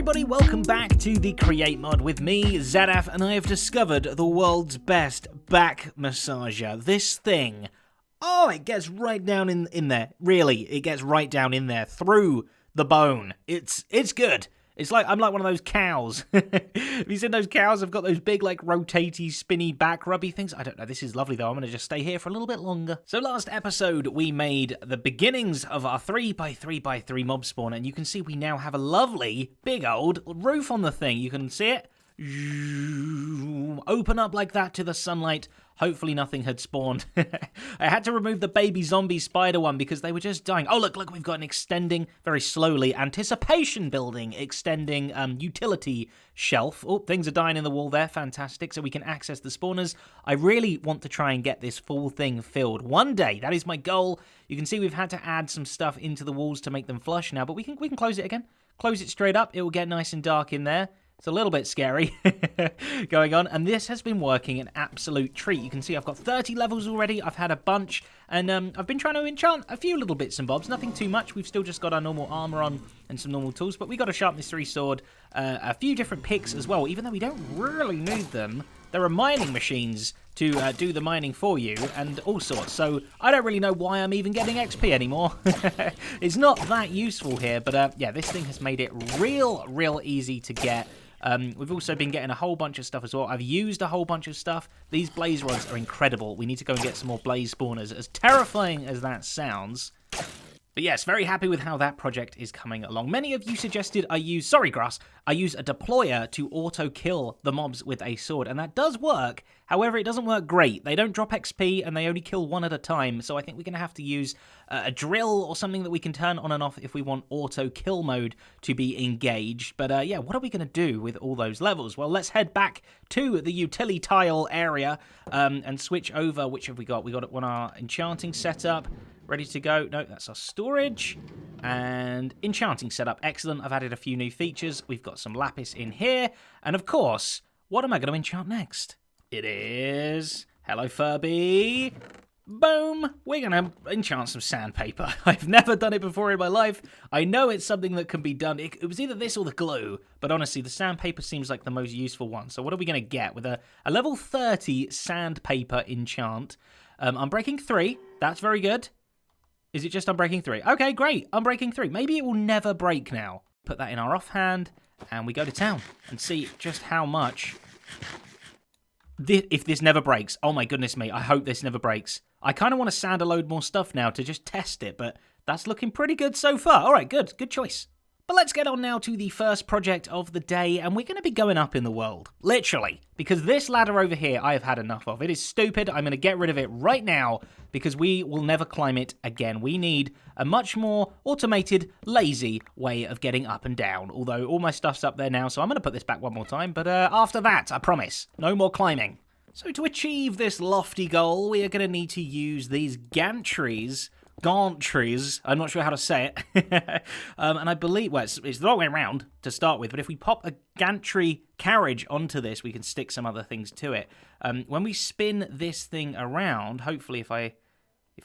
everybody, welcome back to the Create Mod with me, Zadaf, and I have discovered the world's best back massager. This thing, it gets right down in there. Really, it gets right down in there, through the bone. It's good. It's like, I'm like one of those cows. Have you seen those cows? I've got those big, like, rotatey, spinny, back rubby things. I don't know, this is lovely, though. I'm going to just stay here for a little bit longer. So last episode, we made the beginnings of our 3x3x3 mob spawn, and you can see we now have a lovely, big old roof on the thing. You can see it. Open up like that to the sunlight. Hopefully nothing had spawned. I had to remove the baby zombie spider one because they were just dying. Oh, look, we've got an extending, very slowly, anticipation building, extending utility shelf. Oh, things are dying in the wall there. Fantastic. So we can access the spawners. I really want to try and get this full thing filled. One day, that is my goal. You can see we've had to add some stuff into the walls to make them flush now, but we can close it again. Close it straight up. It will get nice and dark in there. It's a little bit scary going on, and this has been working an absolute treat. You can see I've got 30 levels already. I've had a bunch, and I've been trying to enchant a few little bits and bobs. Nothing too much. We've still just got our normal armor on and some normal tools, but we got to sharpen this 3 sword, a few different picks as well, even though we don't really need them. There are mining machines to do the mining for you and all sorts, so I don't really know why I'm even getting XP anymore. It's not that useful here, but yeah, this thing has made it real easy to get. We've also been getting a whole bunch of stuff as well. I've used a whole bunch of stuff. These blaze rods are incredible. We need to go and get some more blaze spawners, as terrifying as that sounds. But yes, very happy with how that project is coming along. Many of you suggested I use a deployer to auto-kill the mobs with a sword, and that does work. However, it doesn't work great. They don't drop XP, and they only kill one at a time, so I think we're going to have to use a drill or something that we can turn on and off if we want auto-kill mode to be engaged. But yeah, what are we going to do with all those levels? Well, let's head back to the utility tile area and switch over. Which have we got? We got on our enchanting setup. Ready to go. No, that's our storage. And enchanting setup. Excellent. I've added a few new features. We've got some lapis in here. And of course, what am I going to enchant next? It is... Hello, Furby. Boom. We're going to enchant some sandpaper. I've never done it before in my life. I know it's something that can be done. It was either this or the glue. But honestly, the sandpaper seems like the most useful one. So what are we going to get with a level 30 sandpaper enchant? Unbreaking 3. That's very good. Is it just Unbreaking 3? Okay, great. Unbreaking 3. Maybe it will never break now. Put that in our offhand, and we go to town and see just how much... If this never breaks. Oh my goodness me, I hope this never breaks. I kind of want to sand a load more stuff now to just test it, but that's looking pretty good so far. All right, good. Good choice. But let's get on now to the first project of the day, and we're going to be going up in the world. Literally. Because this ladder over here, I have had enough of. It is stupid. I'm going to get rid of it right now, because we will never climb it again. We need a much more automated, lazy way of getting up and down. Although all my stuff's up there now, so I'm going to put this back one more time. But after that, I promise, no more climbing. So to achieve this lofty goal, we are going to need to use these gantries. Gantries, I'm not sure how to say it, and I believe, well, it's the wrong way around to start with, but if we pop a gantry carriage onto this, we can stick some other things to it. When we spin this thing around, hopefully if I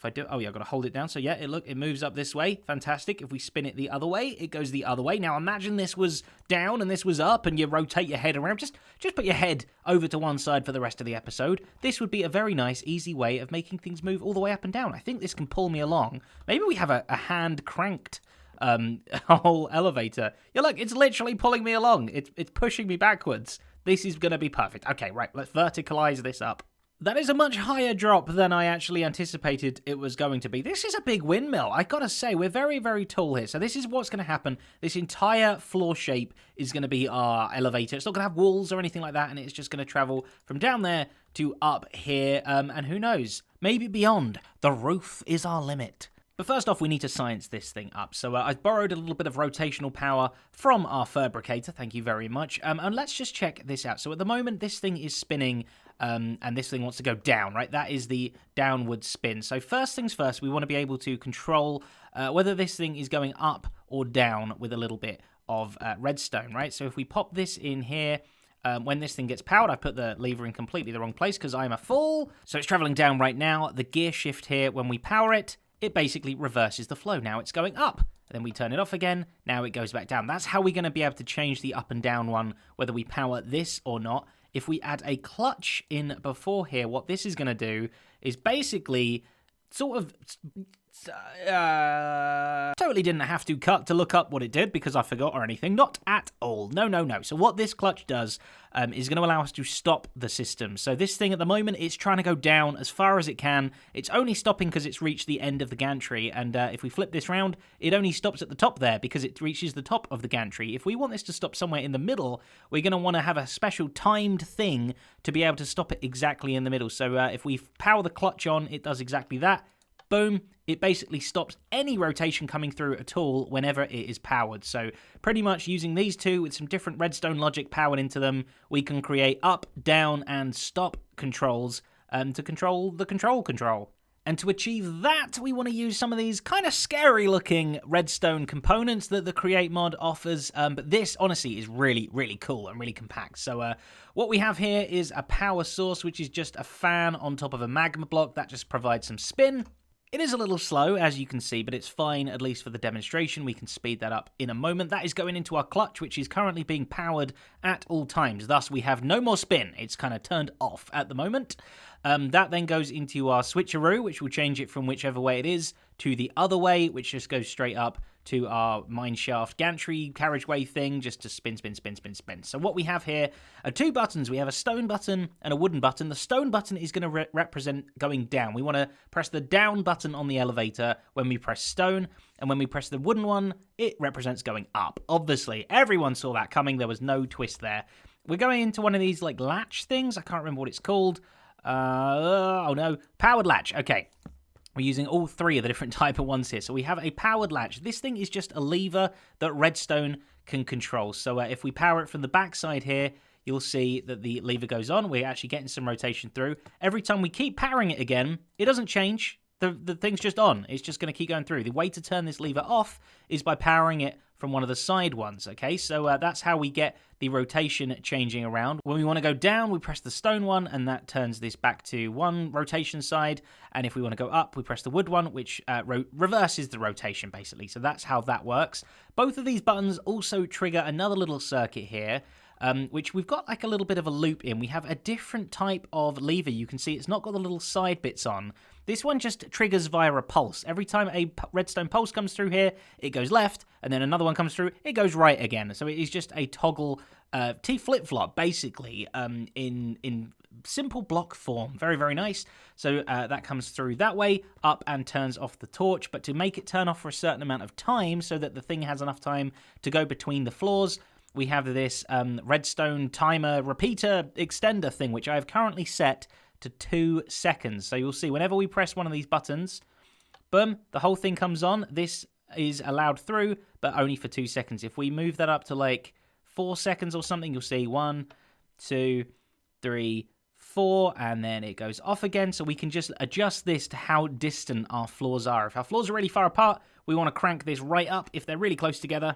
do, oh yeah, I've got to hold it down, so yeah, it moves up this way, fantastic. If we spin it the other way, it goes the other way. Now imagine this was down and this was up, and you rotate your head around, just put your head over to one side for the rest of the episode. This would be a very nice, easy way of making things move all the way up and down. I think this can pull me along. Maybe we have a hand-cranked whole elevator. Yeah, look, it's literally pulling me along. It's pushing me backwards. This is going to be perfect. Okay, right, let's verticalize this up. That is a much higher drop than I actually anticipated it was going to be. This is a big windmill. I gotta say, we're very tall here. So this is what's going to happen. This entire floor shape is going to be our elevator. It's not going to have walls or anything like that, and it's just going to travel from down there to up here. And who knows? Maybe beyond. The roof is our limit. But first off, we need to science this thing up. So I've borrowed a little bit of rotational power from our fabricator. Thank you very much. And let's just check this out. So at the moment, this thing is spinning, and this thing wants to go down, right? That is the downward spin. So first things first, we want to be able to control whether this thing is going up or down with a little bit of redstone, right? So if we pop this in here, when this thing gets powered, I put the lever in completely the wrong place because I'm a fool. So it's traveling down right now. The gear shift here, when we power it, it basically reverses the flow. Now it's going up. And then we turn it off again. Now it goes back down. That's how we're going to be able to change the up and down one, whether we power this or not. If we add a clutch in before here, what this is going to do is basically sort of... totally didn't have to cut to look up what it did because I forgot or anything. Not at all. No, no, no. So what this clutch does is going to allow us to stop the system. So this thing at the moment, it's trying to go down as far as it can. It's only stopping because it's reached the end of the gantry. And if we flip this round, it only stops at the top there because it reaches the top of the gantry. If we want this to stop somewhere in the middle, we're going to want to have a special timed thing to be able to stop it exactly in the middle. So if we power the clutch on, it does exactly that. Boom, it basically stops any rotation coming through at all whenever it is powered. So pretty much using these two with some different redstone logic powered into them, we can create up, down, and stop controls to control the control. And to achieve that, we want to use some of these kind of scary looking redstone components that the Create mod offers. But this, honestly, is really, really cool and really compact. So what we have here is a power source, which is just a fan on top of a magma block that just provides some spin. It is a little slow, as you can see, but it's fine, at least for the demonstration. We can speed that up in a moment. That is going into our clutch, which is currently being powered at all times. Thus, we have no more spin. It's kind of turned off at the moment. That then goes into our switcheroo, which will change it from whichever way it is to the other way, which just goes straight up to our mineshaft gantry carriageway thing, just to spin, spin, spin, spin, spin. So what we have here are two buttons. We have a stone button and a wooden button. The stone button is going to represent going down. We want to press the down button on the elevator when we press stone, and when we press the wooden one, it represents going up. Obviously, everyone saw that coming. There was no twist there. We're going into one of these like latch things. I can't remember what it's called. Oh no, powered latch. Okay. We're using all three of the different type of ones here. So we have a powered latch. This thing is just a lever that redstone can control. So if we power it from the back side here, you'll see that the lever goes on. We're actually getting some rotation through. Every time we keep powering it again, it doesn't change. The thing's just on. It's just going to keep going through. The way to turn this lever off is by powering it from one of the side ones, okay? So that's how we get the rotation changing around. When we want to go down, we press the stone one, and that turns this back to one rotation side. And if we want to go up, we press the wood one, which reverses the rotation, basically. So that's how that works. Both of these buttons also trigger another little circuit here, which we've got like a little bit of a loop in. We have a different type of lever. You can see it's not got the little side bits on. This one just triggers via a pulse. Every time a redstone pulse comes through here, it goes left, and then another one comes through, it goes right again. So it is just a toggle T flip-flop, basically, in simple block form. Very, very nice. So that comes through that way, up, and turns off the torch. But to make it turn off for a certain amount of time, so that the thing has enough time to go between the floors, we have this redstone timer repeater extender thing, which I have currently set to 2 seconds. So you'll see whenever we press one of these buttons, boom, the whole thing comes on. This is allowed through, but only for 2 seconds. If we move that up to like 4 seconds or something, you'll see 1, 2, 3, 4, and then it goes off again. So we can just adjust this to how distant our floors are. If our floors are really far apart, we want to crank this right up. If they're really close together,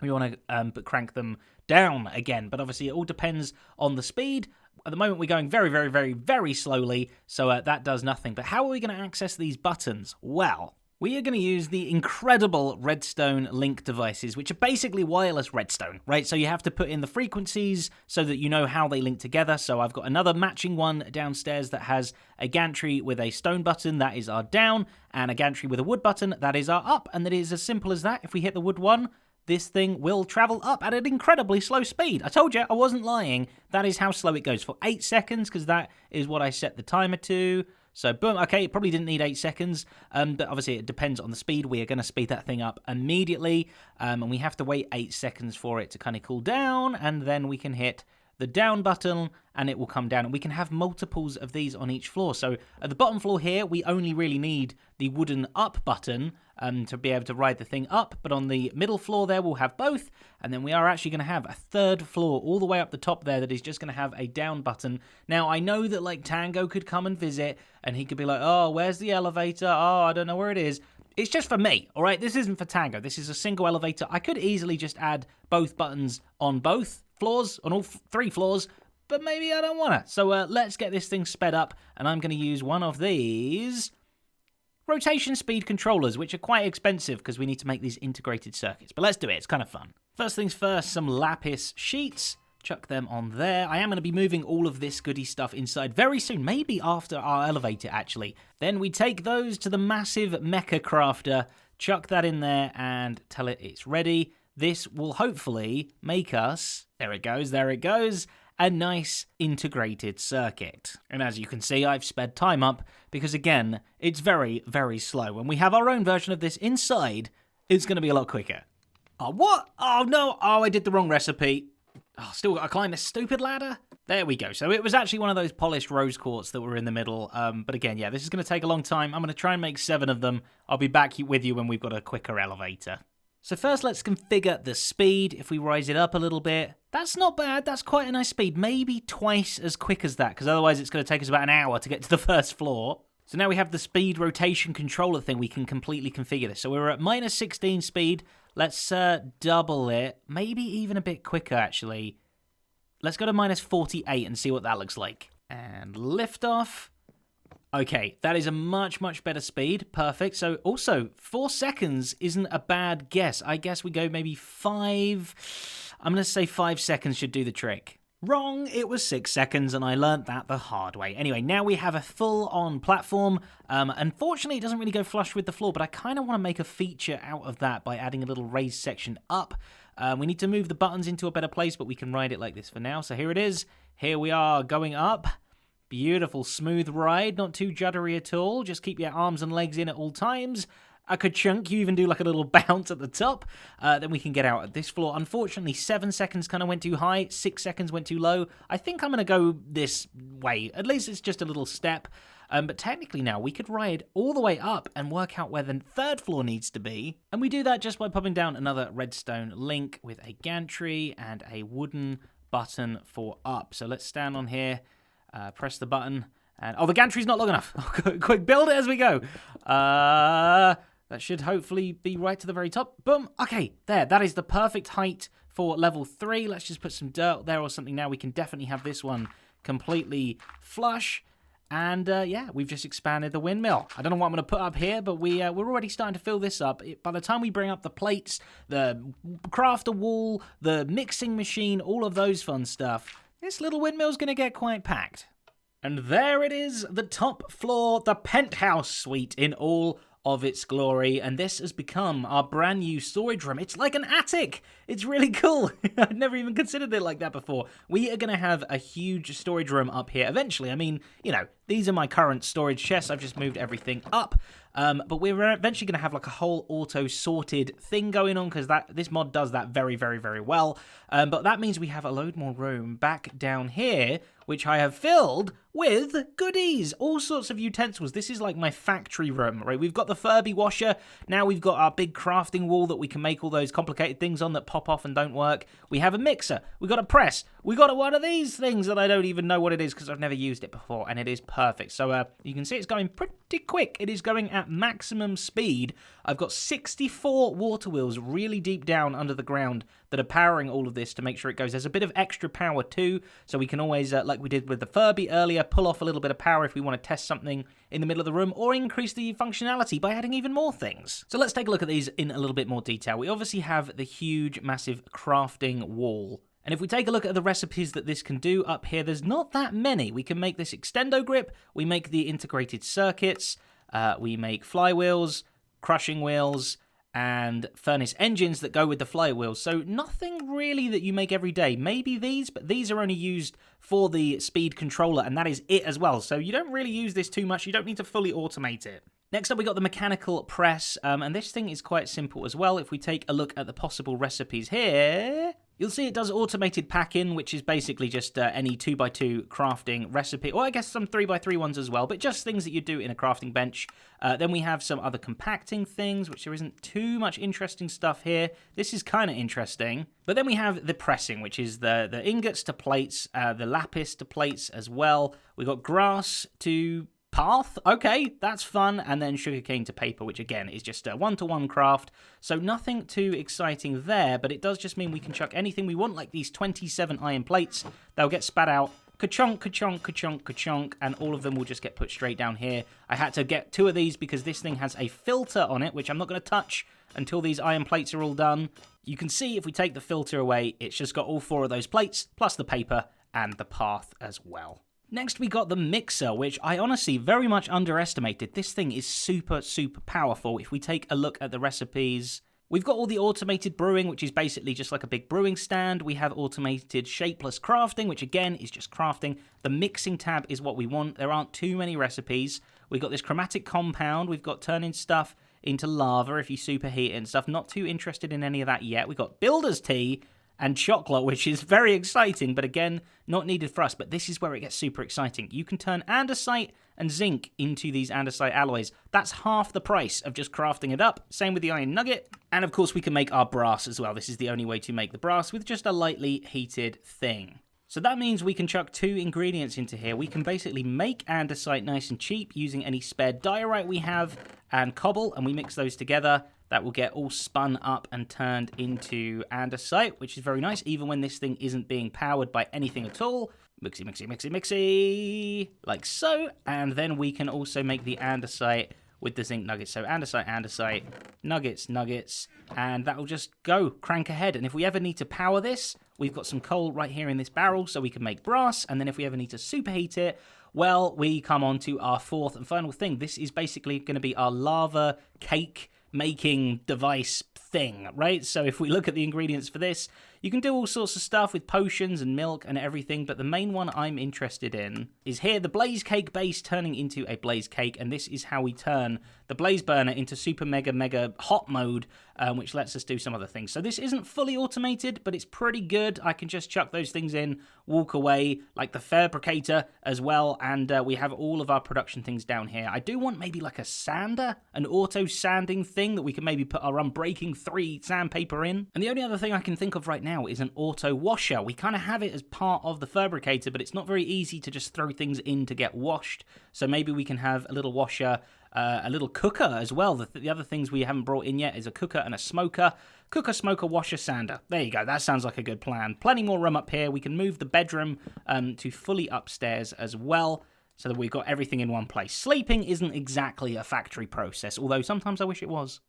we want to crank them down again. But obviously, it all depends on the speed. At the moment, we're going very, very, very, very slowly, so that does nothing. But how are we going to access these buttons? Well, we are going to use the incredible Redstone Link devices, which are basically wireless redstone, right? So you have to put in the frequencies so that you know how they link together. So I've got another matching one downstairs that has a gantry with a stone button, that is our down, and a gantry with a wood button, that is our up. And it is as simple as that. If we hit the wood one, this thing will travel up at an incredibly slow speed. I told you, I wasn't lying. That is how slow it goes for 8 seconds, because that is what I set the timer to. So boom, okay, it probably didn't need 8 seconds, but obviously it depends on the speed. We are going to speed that thing up immediately, and we have to wait 8 seconds for it to kind of cool down, and then we can hit the down button, and it will come down. And we can have multiples of these on each floor. So at the bottom floor here, we only really need the wooden up button to be able to ride the thing up. But on the middle floor there, we'll have both. And then we are actually going to have a third floor all the way up the top there that is just going to have a down button. Now, I know that like Tango could come and visit, and he could be like, oh, where's the elevator? Oh, I don't know where it is. It's just for me, all right? This isn't for Tango. This is a single elevator. I could easily just add both buttons on both floors, on all 3 floors, but maybe I don't want to. So let's get this thing sped up, and I'm going to use one of these rotation speed controllers, which are quite expensive because we need to make these integrated circuits. But let's do it. It's kind of fun. First things first, some lapis sheets. Chuck them on there. I am going to be moving all of this goody stuff inside very soon, maybe after our elevator, actually. Then we take those to the massive mecha crafter, chuck that in there, and tell it it's ready. This will hopefully make us, there it goes, a nice integrated circuit. And as you can see, I've sped time up because, again, it's very, very slow. When we have our own version of this inside, it's going to be a lot quicker. Oh, what? Oh, no. Oh, I did the wrong recipe. Oh, still got to climb this stupid ladder? There we go. So it was actually one of those polished rose quartz that were in the middle. But again, yeah, this is going to take a long time. I'm going to try and make 7 of them. I'll be back with you when we've got a quicker elevator. So first, let's configure the speed. If we rise it up a little bit, that's not bad. That's quite a nice speed. Maybe twice as quick as that, because otherwise it's going to take us about an hour to get to the first floor. So now we have the speed rotation controller thing. We can completely configure this. So we're at minus 16 speed. Let's double it. Maybe even a bit quicker, actually. Let's go to minus 48 and see what that looks like. And lift off. Okay, that is a much, much better speed. Perfect. So also, 4 seconds isn't a bad guess. I guess we go maybe 5. I'm going to say 5 seconds should do the trick. Wrong, it was 6 seconds, and I learnt that the hard way. Anyway, now we have a full-on platform. Unfortunately, it doesn't really go flush with the floor, but I kind of want to make a feature out of that by adding a little raised section up. We need to move the buttons into a better place, but we can ride it like this for now. So here it is. Here we are going up. Beautiful, smooth ride, not too juddery at all. Just keep your arms and legs in at all times. A ka-chunk, you even do like a little bounce at the top. Then we can get out at this floor. Unfortunately, 7 seconds kind of went too high. 6 seconds went too low. I think I'm going to go this way. At least it's just a little step. But technically now, we could ride all the way up and work out where the 3rd floor needs to be. And we do that just by popping down another redstone link with a gantry and a wooden button for up. So let's stand on here, press the button. And oh, the gantry's not long enough. Quick, build it as we go. That should hopefully be right to the very top. Boom. Okay, there. That is the perfect height for level 3. Let's just put some dirt there or something now. We can definitely have this one completely flush. And yeah, we've just expanded the windmill. I don't know what I'm going to put up here, but we're already starting to fill this up. By the time we bring up the plates, the crafter wall, the mixing machine, all of those fun stuff, this little windmill's going to get quite packed. And there it is, the top floor, the penthouse suite in all of its glory. And this has become our brand new storage room. It's like an attic. It's really cool. I'd never even considered it like that before. We are going to have a huge storage room up here eventually. I mean, you know, these are my current storage chests. I've just moved everything up. But we're eventually going to have like a whole auto-sorted thing going on because this mod does that very, very, very well. But that means we have a load more room back down here, which I have filled with goodies, all sorts of utensils. This is like my factory room, right? We've got the Furby washer. Now we've got our big crafting wall that we can make all those complicated things on that pop off and don't work. We have a mixer. We've got a press. We got one of these things that I don't even know what it is because I've never used it before, and it is perfect. So you can see it's going pretty quick. It is going at maximum speed. I've got 64 water wheels really deep down under the ground that are powering all of this to make sure it goes. There's a bit of extra power too, so we can always, like we did with the Furby earlier, pull off a little bit of power if we want to test something in the middle of the room, or increase the functionality by adding even more things. So let's take a look at these in a little bit more detail. We obviously have the huge, massive crafting wall. And if we take a look at the recipes that this can do up here, there's not that many. We can make this extendo grip, we make the integrated circuits, we make flywheels, crushing wheels, and furnace engines that go with the flywheels. So nothing really that you make every day. Maybe these, but these are only used for the speed controller, and that is it as well. So you don't really use this too much. You don't need to fully automate it. Next up, we got the mechanical press, and this thing is quite simple as well. If we take a look at the possible recipes here, you'll see it does automated pack-in, which is basically just any 2x2 crafting recipe, or I guess some 3x3 ones as well, but just things that you do in a crafting bench. Then we have some other compacting things, which there isn't too much interesting stuff here. This is kind of interesting. But then we have the pressing, which is the ingots to plates, the lapis to plates as well. We got grass to path, okay, that's fun, and then sugarcane to paper, which again is just a one-to-one craft, so nothing too exciting there, but it does just mean we can chuck anything we want, like these 27 iron plates. They'll get spat out ka-chonk, ka-chonk, ka-chonk, ka-chonk, and all of them will just get put straight down here. I had to get 2 of these because this thing has a filter on it, which I'm not going to touch until these iron plates are all done. You can see if we take the filter away, it's just got all 4 of those plates, plus the paper and the path as well. Next, we got the mixer, which I honestly very much underestimated. This thing is super, super powerful. If we take a look at the recipes, we've got all the automated brewing, which is basically just like a big brewing stand. We have automated shapeless crafting, which again is just crafting. The mixing tab is what we want. There aren't too many recipes. We've got this chromatic compound. We've got turning stuff into lava if you superheat it and stuff. Not too interested in any of that yet. We've got builder's tea and chocolate, which is very exciting, but again, not needed for us. But this is where it gets super exciting. You can turn andesite and zinc into these andesite alloys. That's half the price of just crafting it up. Same with the iron nugget. And of course, we can make our brass as well. This is the only way to make the brass with just a lightly heated thing. So that means we can chuck 2 ingredients into here. We can basically make andesite nice and cheap using any spare diorite we have and cobble, and we mix those together. That will get all spun up and turned into andesite, which is very nice, even when this thing isn't being powered by anything at all. Mixy, mixy, mixy, mixy, like so. And then we can also make the andesite with the zinc nuggets. So andesite, andesite, nuggets, nuggets, and that will just go, crank ahead. And if we ever need to power this, we've got some coal right here in this barrel, so we can make brass. And then if we ever need to superheat it, well, we come on to our 4th and final thing. This is basically going to be our lava cake making device thing, right? So if we look at the ingredients for this, you can do all sorts of stuff with potions and milk and everything, but the main one I'm interested in is here, the blaze cake base turning into a blaze cake, and this is how we turn the blaze burner into super mega mega hot mode, which lets us do some other things. So this isn't fully automated, but it's pretty good. I can just chuck those things in, walk away, like the fabricator as well, and we have all of our production things down here. I do want maybe like a sander, an auto sanding thing that we can maybe put our Unbreaking 3 sandpaper in. And the only other thing I can think of right now is an auto washer. We kind of have it as part of the fabricator, but it's not very easy to just throw things in to get washed. So maybe we can have a little washer, a little cooker as well. The other things we haven't brought in yet is a cooker and a smoker. Cooker, smoker, washer, sander. There you go. That sounds like a good plan. Plenty more room up here. We can move the bedroom to fully upstairs as well, so that we've got everything in one place. Sleeping isn't exactly a factory process, although sometimes I wish it was.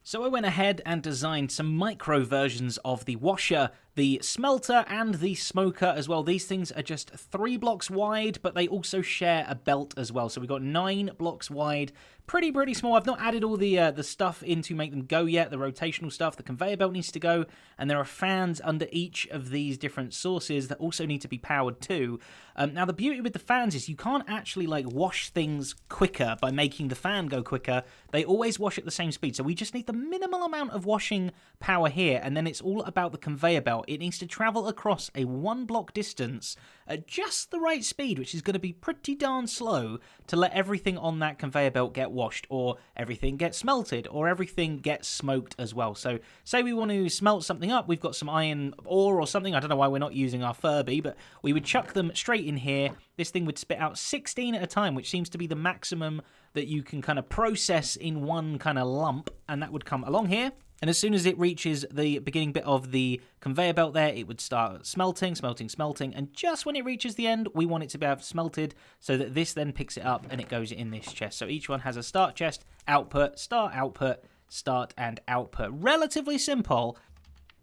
So I went ahead and designed some micro versions of the washer, the smelter, and the smoker as well. These things are just 3 blocks wide, but they also share a belt as well. So we've got 9 blocks wide. Pretty small. I've not added all the stuff in to make them go yet, the rotational stuff. The conveyor belt needs to go, and there are fans under each of these different sources that also need to be powered too. Now, the beauty with the fans is you can't actually like wash things quicker by making the fan go quicker. They always wash at the same speed, so we just need the minimal amount of washing power here, and then it's all about the conveyor belt. It needs to travel across a 1 block distance at just the right speed, which is going to be pretty darn slow to let everything on that conveyor belt get washed, or everything get smelted, or everything get smoked as well. So say we want to smelt something up, we've got some iron ore or something. I don't know why we're not using our Furby, but we would chuck them straight in here. This thing would spit out 16 at a time, which seems to be the maximum that you can kind of process in one kind of lump, and that would come along here. And as soon as it reaches the beginning bit of the conveyor belt there, it would start smelting, smelting, smelting. And just when it reaches the end, we want it to be smelted so that this then picks it up and it goes in this chest. So each one has a start chest, output, start, and output. Relatively simple.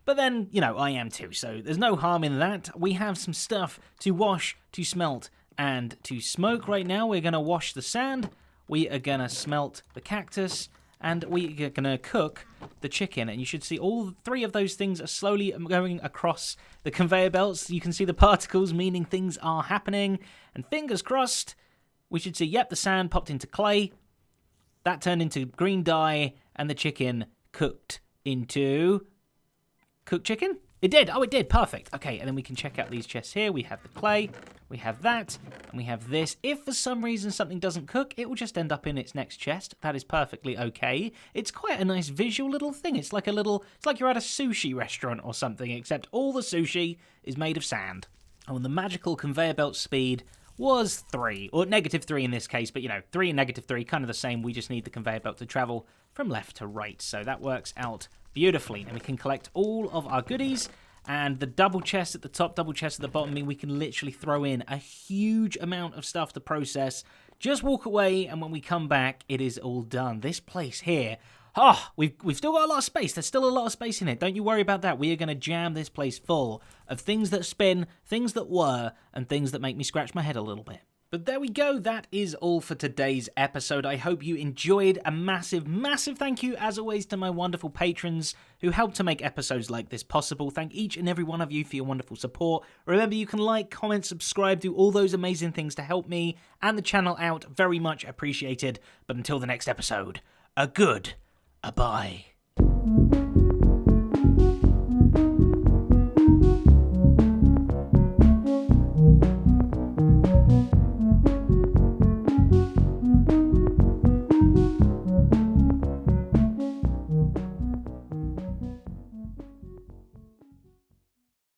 But then, you know, I am too, so there's no harm in that. We have some stuff to wash, to smelt, and to smoke right now. We're going to wash the sand. We are going to smelt the cactus. And we are going to cook the chicken. And you should see all 3 of those things are slowly going across the conveyor belts. You can see the particles, meaning things are happening. And fingers crossed, we should see, yep, the sand popped into clay. That turned into green dye. And the chicken cooked into cooked chicken? It did. Oh, it did. Perfect. Okay, and then we can check out these chests here. We have the clay, we have that, and we have this. If for some reason something doesn't cook, it will just end up in its next chest. That is perfectly okay. It's quite a nice visual little thing. It's like you're at a sushi restaurant or something, except all the sushi is made of sand. Oh, and the magical conveyor belt speed was 3, or -3 in this case, but you know, 3 and -3, kind of the same. We just need the conveyor belt to travel from left to right, so that works out beautifully. And we can collect all of our goodies, And the double chest at the top, double chest at the bottom mean we can literally throw in a huge amount of stuff to process. Just walk away, and when we come back, it is all done. This place here, we've still got a lot of space. There's still a lot of space in it. Don't you worry about that. We are going to jam this place full of things that spin, things that whir, and things that make me scratch my head a little bit. But there we go, that is all for today's episode. I hope you enjoyed. A massive, massive thank you, as always, to my wonderful patrons who help to make episodes like this possible. Thank each and every one of you for your wonderful support. Remember, you can like, comment, subscribe, do all those amazing things to help me and the channel out. Very much appreciated. But until the next episode, a bye.